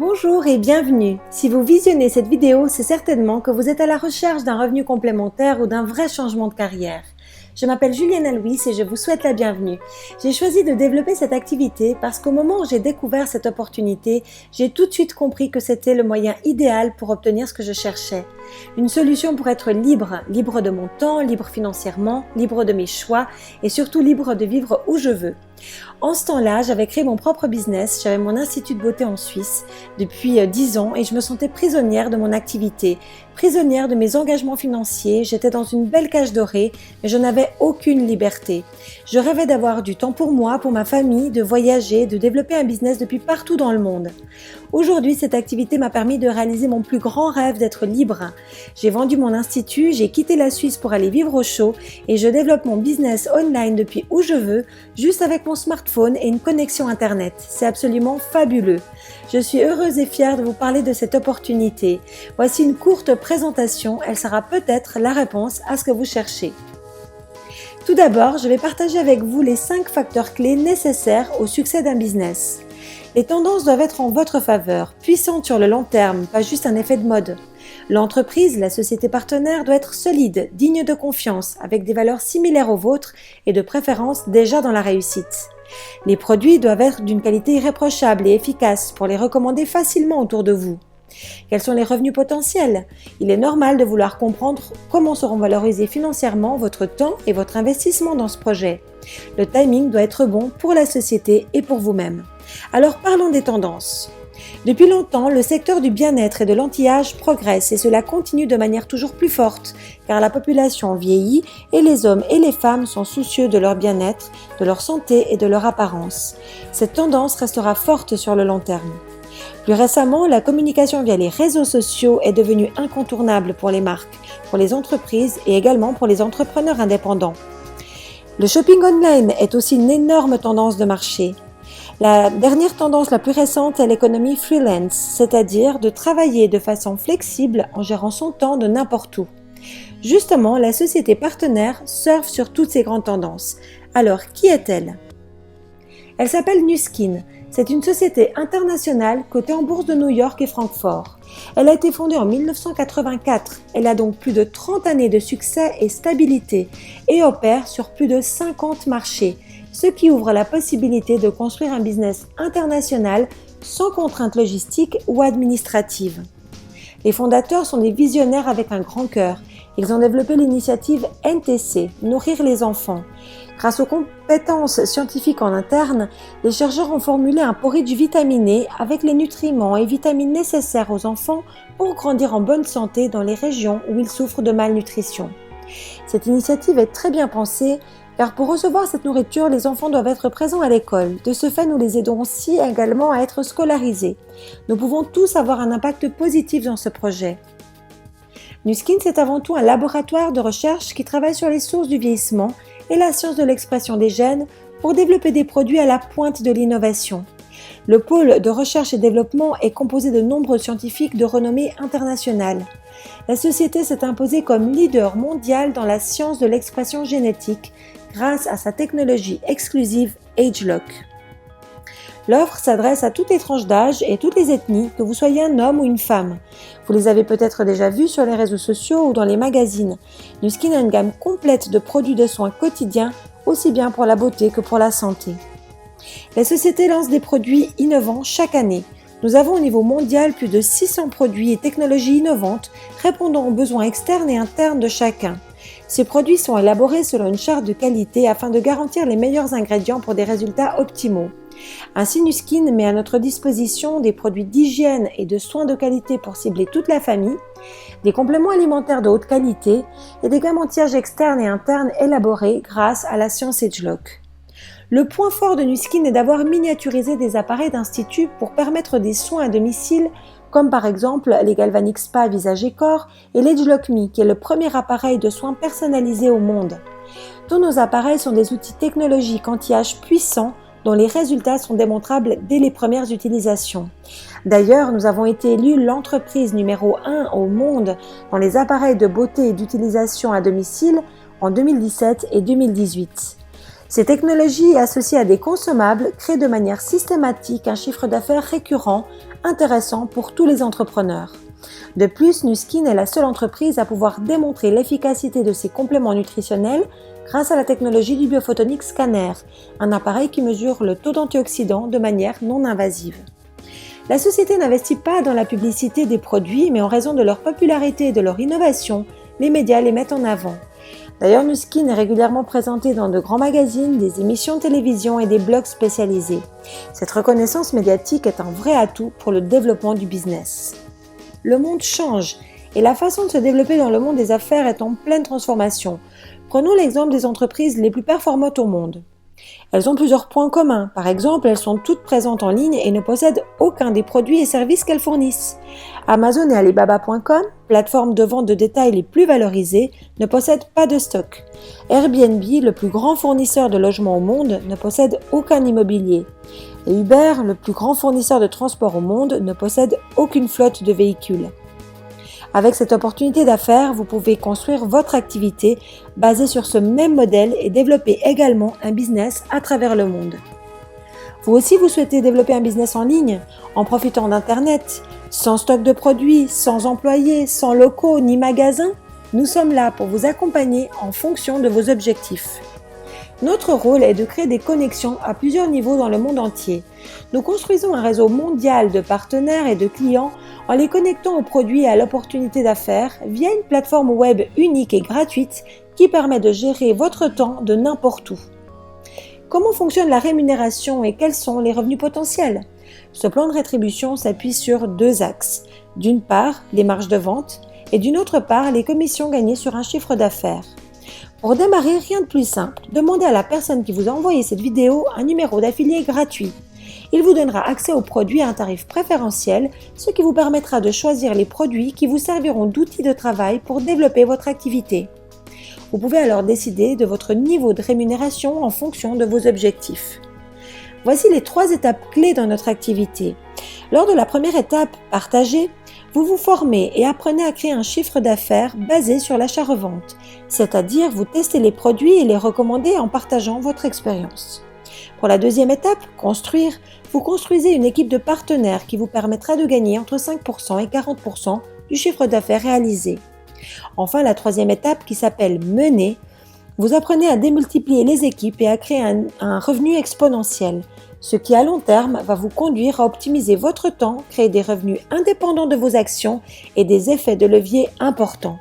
Bonjour et bienvenue. Si vous visionnez cette vidéo, c'est certainement que vous êtes à la recherche d'un revenu complémentaire ou d'un vrai changement de carrière. Je m'appelle Juliana Louis et je vous souhaite la bienvenue. J'ai choisi de développer cette activité parce qu'au moment où j'ai découvert cette opportunité, j'ai tout de suite compris que c'était le moyen idéal pour obtenir ce que je cherchais. Une solution pour être libre, libre de mon temps, libre financièrement, libre de mes choix et surtout libre de vivre où je veux. En ce temps-là, j'avais créé mon propre business, j'avais mon institut de beauté en Suisse depuis 10 ans et je me sentais prisonnière de mon activité, prisonnière de mes engagements financiers, j'étais dans une belle cage dorée, mais je n'avais aucune liberté. Je rêvais d'avoir du temps pour moi, pour ma famille, de voyager, de développer un business depuis partout dans le monde. Aujourd'hui, cette activité m'a permis de réaliser mon plus grand rêve d'être libre. J'ai vendu mon institut, j'ai quitté la Suisse pour aller vivre au chaud et je développe mon business online depuis où je veux, juste avec mon smartphone et une connexion Internet. C'est absolument fabuleux. Je suis heureuse et fière de vous parler de cette opportunité. Voici une courte présentation, elle sera peut-être la réponse à ce que vous cherchez. Tout d'abord, je vais partager avec vous les 5 facteurs clés nécessaires au succès d'un business. Les tendances doivent être en votre faveur, puissantes sur le long terme, pas juste un effet de mode. L'entreprise, la société partenaire doit être solide, digne de confiance, avec des valeurs similaires aux vôtres et de préférence déjà dans la réussite. Les produits doivent être d'une qualité irréprochable et efficace pour les recommander facilement autour de vous. Quels sont les revenus potentiels? Il est normal de vouloir comprendre comment seront valorisés financièrement votre temps et votre investissement dans ce projet. Le timing doit être bon pour la société et pour vous-même. Alors parlons des tendances. Depuis longtemps, le secteur du bien-être et de l'anti-âge progresse et cela continue de manière toujours plus forte car la population vieillit et les hommes et les femmes sont soucieux de leur bien-être, de leur santé et de leur apparence. Cette tendance restera forte sur le long terme. Plus récemment, la communication via les réseaux sociaux est devenue incontournable pour les marques, pour les entreprises et également pour les entrepreneurs indépendants. Le shopping online est aussi une énorme tendance de marché. La dernière tendance la plus récente est l'économie freelance, c'est-à-dire de travailler de façon flexible en gérant son temps de n'importe où. Justement, la société partenaire surfe sur toutes ces grandes tendances. Alors, qui est-elle? Elle s'appelle Nu Skin. C'est une société internationale cotée en bourse de New York et Francfort. Elle a été fondée en 1984. Elle a donc plus de 30 années de succès et stabilité et opère sur plus de 50 marchés, ce qui ouvre la possibilité de construire un business international sans contraintes logistiques ou administratives. Les fondateurs sont des visionnaires avec un grand cœur. Ils ont développé l'initiative NTC, Nourrir les enfants. Grâce aux compétences scientifiques en interne, les chercheurs ont formulé un porridge vitaminé avec les nutriments et vitamines nécessaires aux enfants pour grandir en bonne santé dans les régions où ils souffrent de malnutrition. Cette initiative est très bien pensée car pour recevoir cette nourriture, les enfants doivent être présents à l'école. De ce fait, nous les aidons aussi également à être scolarisés. Nous pouvons tous avoir un impact positif dans ce projet. Nu Skin, c'est avant tout un laboratoire de recherche qui travaille sur les sources du vieillissement et la science de l'expression des gènes pour développer des produits à la pointe de l'innovation. Le pôle de recherche et développement est composé de nombreux scientifiques de renommée internationale. La société s'est imposée comme leader mondial dans la science de l'expression génétique grâce à sa technologie exclusive AgeLock. L'offre s'adresse à toutes les tranches d'âge et toutes les ethnies, que vous soyez un homme ou une femme. Vous les avez peut-être déjà vus sur les réseaux sociaux ou dans les magazines. Nu Skin a une gamme complète de produits de soins quotidiens, aussi bien pour la beauté que pour la santé. La société lance des produits innovants chaque année. Nous avons au niveau mondial plus de 600 produits et technologies innovantes répondant aux besoins externes et internes de chacun. Ces produits sont élaborés selon une charte de qualité afin de garantir les meilleurs ingrédients pour des résultats optimaux. Ainsi, Nu Skin met à notre disposition des produits d'hygiène et de soins de qualité pour cibler toute la famille, des compléments alimentaires de haute qualité et des gammes anti-âge externes et internes élaborées grâce à la science AgeLock. Le point fort de Nu Skin est d'avoir miniaturisé des appareils d'institut pour permettre des soins à domicile comme par exemple les Galvanic Spa Visage et Corps et l'AgeLock Me qui est le premier appareil de soins personnalisé au monde. Tous nos appareils sont des outils technologiques anti-âge puissants dont les résultats sont démontrables dès les premières utilisations. D'ailleurs, nous avons été élus l'entreprise numéro 1 au monde dans les appareils de beauté et d'utilisation à domicile en 2017 et 2018. Ces technologies associées à des consommables créent de manière systématique un chiffre d'affaires récurrent, intéressant pour tous les entrepreneurs. De plus, Nu Skin est la seule entreprise à pouvoir démontrer l'efficacité de ses compléments nutritionnels grâce à la technologie du Biophotonic Scanner, un appareil qui mesure le taux d'antioxydants de manière non invasive. La société n'investit pas dans la publicité des produits, mais en raison de leur popularité et de leur innovation, les médias les mettent en avant. D'ailleurs, Nu Skin est régulièrement présenté dans de grands magazines, des émissions de télévision et des blogs spécialisés. Cette reconnaissance médiatique est un vrai atout pour le développement du business. Le monde change et la façon de se développer dans le monde des affaires est en pleine transformation. Prenons l'exemple des entreprises les plus performantes au monde. Elles ont plusieurs points communs. Par exemple, elles sont toutes présentes en ligne et ne possèdent aucun des produits et services qu'elles fournissent. Amazon et Alibaba.com, plateformes de vente de détail les plus valorisées, ne possèdent pas de stock. Airbnb, le plus grand fournisseur de logements au monde, ne possède aucun immobilier. Et Uber, le plus grand fournisseur de transport au monde, ne possède aucune flotte de véhicules. Avec cette opportunité d'affaires, vous pouvez construire votre activité basée sur ce même modèle et développer également un business à travers le monde. Vous aussi, vous souhaitez développer un business en ligne en profitant d'Internet, sans stock de produits, sans employés, sans locaux ni magasins? Nous sommes là pour vous accompagner en fonction de vos objectifs. Notre rôle est de créer des connexions à plusieurs niveaux dans le monde entier. Nous construisons un réseau mondial de partenaires et de clients en les connectant aux produits et à l'opportunité d'affaires via une plateforme web unique et gratuite qui permet de gérer votre temps de n'importe où. Comment fonctionne la rémunération et quels sont les revenus potentiels? Ce plan de rétribution s'appuie sur deux axes. D'une part, les marges de vente et d'une autre part, les commissions gagnées sur un chiffre d'affaires. Pour démarrer, rien de plus simple. Demandez à la personne qui vous a envoyé cette vidéo un numéro d'affilié gratuit. Il vous donnera accès aux produits à un tarif préférentiel, ce qui vous permettra de choisir les produits qui vous serviront d'outils de travail pour développer votre activité. Vous pouvez alors décider de votre niveau de rémunération en fonction de vos objectifs. Voici les 3 étapes clés dans notre activité. Lors de la première étape, partager, vous vous formez et apprenez à créer un chiffre d'affaires basé sur l'achat-revente, c'est-à-dire vous testez les produits et les recommandez en partageant votre expérience. Pour la deuxième étape, construire, vous construisez une équipe de partenaires qui vous permettra de gagner entre 5% et 40% du chiffre d'affaires réalisé. Enfin, la troisième étape qui s'appelle mener, vous apprenez à démultiplier les équipes et à créer un revenu exponentiel, ce qui à long terme va vous conduire à optimiser votre temps, créer des revenus indépendants de vos actions et des effets de levier importants.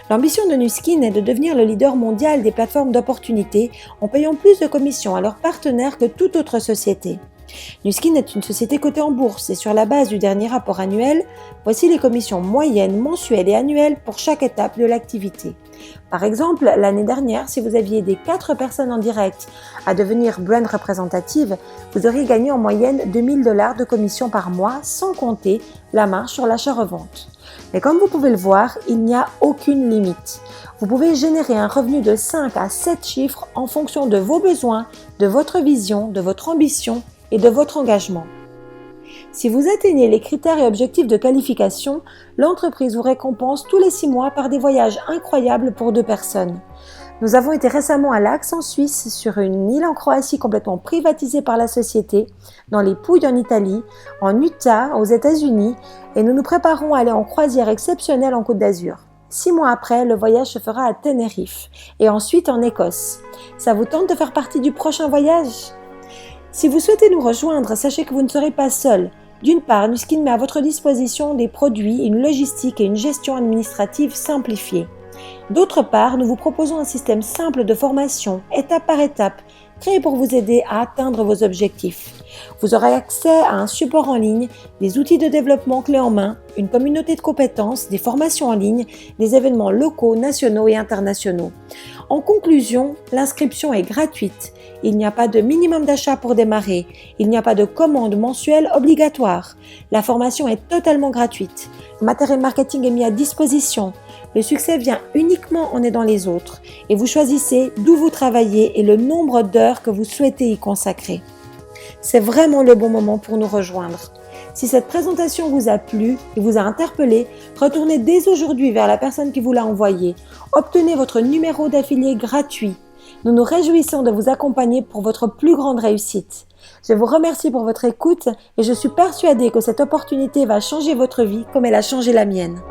L'ambition de Nu Skin est de devenir le leader mondial des plateformes d'opportunités en payant plus de commissions à leurs partenaires que toute autre société. Nu Skin est une société cotée en bourse et sur la base du dernier rapport annuel, voici les commissions moyennes, mensuelles et annuelles pour chaque étape de l'activité. Par exemple, l'année dernière, si vous aviez aidé 4 personnes en direct à devenir brand représentative, vous auriez gagné en moyenne $2000 de commission par mois, sans compter la marge sur l'achat-revente. Mais comme vous pouvez le voir, il n'y a aucune limite. Vous pouvez générer un revenu de 5 à 7 chiffres en fonction de vos besoins, de votre vision, de votre ambition et de votre engagement. Si vous atteignez les critères et objectifs de qualification, l'entreprise vous récompense tous les 6 mois par des voyages incroyables pour 2 personnes. Nous avons été récemment à Laax en Suisse, sur une île en Croatie complètement privatisée par la société, dans les Pouilles en Italie, en Utah, aux États-Unis, et nous nous préparons à aller en croisière exceptionnelle en Côte d'Azur. 6 mois après, le voyage se fera à Tenerife, et ensuite en Écosse. Ça vous tente de faire partie du prochain voyage ? Si vous souhaitez nous rejoindre, sachez que vous ne serez pas seul. D'une part, Nu Skin met à votre disposition des produits, une logistique et une gestion administrative simplifiée. D'autre part, nous vous proposons un système simple de formation, étape par étape, créé pour vous aider à atteindre vos objectifs. Vous aurez accès à un support en ligne, des outils de développement clés en main, une communauté de compétences, des formations en ligne, des événements locaux, nationaux et internationaux. En conclusion, l'inscription est gratuite. Il n'y a pas de minimum d'achat pour démarrer. Il n'y a pas de commande mensuelle obligatoire. La formation est totalement gratuite. Le matériel marketing est mis à disposition. Le succès vient uniquement en aidant les autres. Et vous choisissez d'où vous travaillez et le nombre d'heures que vous souhaitez y consacrer. C'est vraiment le bon moment pour nous rejoindre. Si cette présentation vous a plu et vous a interpellé, retournez dès aujourd'hui vers la personne qui vous l'a envoyé. Obtenez votre numéro d'affilié gratuit. Nous nous réjouissons de vous accompagner pour votre plus grande réussite. Je vous remercie pour votre écoute et je suis persuadée que cette opportunité va changer votre vie comme elle a changé la mienne.